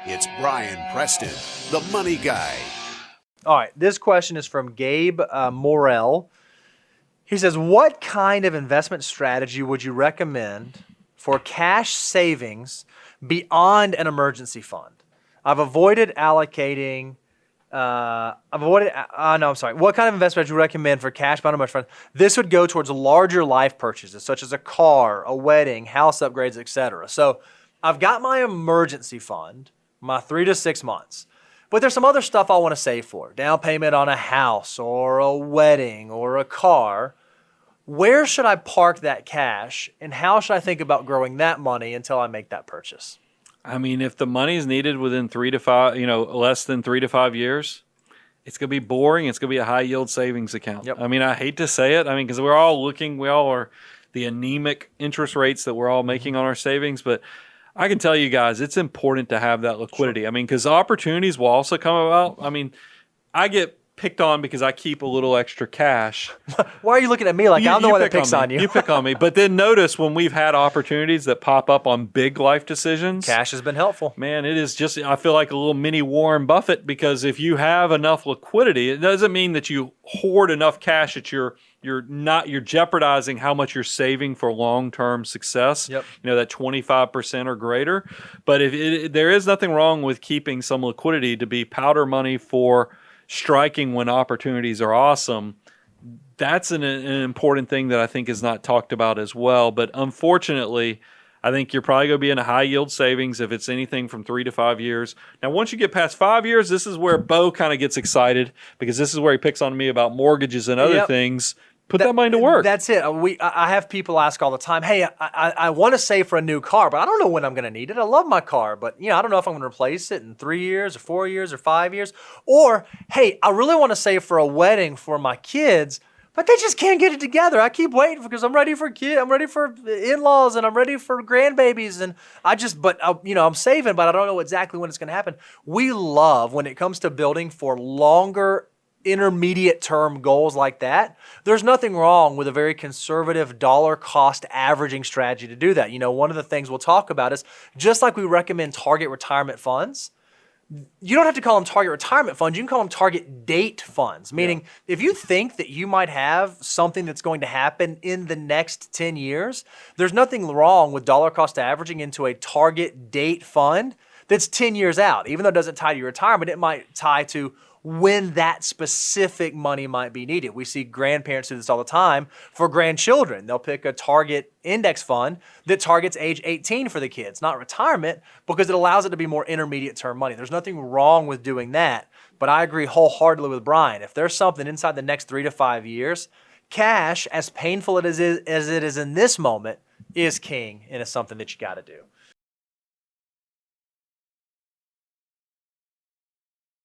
It's Brian Preston, the money guy. All right, this question is from Gabe Morell. He says, what kind of investment strategy would you recommend for cash savings beyond an emergency fund? I've avoided allocating. What kind of investment would you recommend for cash beyond emergency fund? This would go towards larger life purchases, such as a car, a wedding, house upgrades, etc. So I've got my emergency fund, my 3 to 6 months. But there's some other stuff I want to save for. Down payment on a house or a wedding or a car. Where should I park that cash, and how should I think about growing that money until I make that purchase? I mean, if the money is needed within 3 to 5, less than 3 to 5 years, it's going to be boring. It's going to be a high yield savings account. Yep. I mean, I hate to say it. I mean, because we all are the anemic interest rates that we're all making on our savings, but I can tell you guys, it's important to have that liquidity. Sure. I mean, because opportunities will also come about. I mean, I get picked on because I keep a little extra cash. Why are you looking at me like I'm the one that picks on you? You pick on me. But then notice when we've had opportunities that pop up on big life decisions. Cash has been helpful. Man, it is just, I feel like a little mini Warren Buffett, because if you have enough liquidity, it doesn't mean that you hoard enough cash that you're jeopardizing how much you're saving for long-term success. Yep. That 25% or greater. But there is nothing wrong with keeping some liquidity to be powder money for striking when opportunities are awesome. That's an important thing that I think is not talked about as well. But unfortunately, I think you're probably going to be in a high yield savings if it's anything from 3 to 5 years. Now, once you get past 5 years, this is where Bo kind of gets excited, because this is where he picks on me about mortgages and other things. Put that money to work. That's it. I have people ask all the time, hey, I want to save for a new car, but I don't know when I'm going to need it. I love my car, but I don't know if I'm going to replace it in 3 years or 4 years or 5 years. Or, hey, I really want to save for a wedding for my kids, but they just can't get it together. I keep waiting because I'm ready for kids, I'm ready for in-laws, and I'm ready for grandbabies, and I'm saving, but I don't know exactly when it's going to happen. We love, when it comes to building for longer intermediate term goals like that, there's nothing wrong with a very conservative dollar cost averaging strategy to do that. One of the things we'll talk about is, just like we recommend target retirement funds, you don't have to call them target retirement funds. You can call them target date funds, meaning if you think that you might have something that's going to happen in the next 10 years, there's nothing wrong with dollar cost averaging into a target date fund that's 10 years out. Even though it doesn't tie to your retirement, it might tie to when that specific money might be needed. We see grandparents do this all the time for grandchildren. They'll pick a target index fund that targets age 18 for the kids, not retirement, because it allows it to be more intermediate term money. There's nothing wrong with doing that, but I agree wholeheartedly with Brian. If there's something inside the next 3 to 5 years, cash, as painful as it is in this moment, is king, and it's something that you got to do.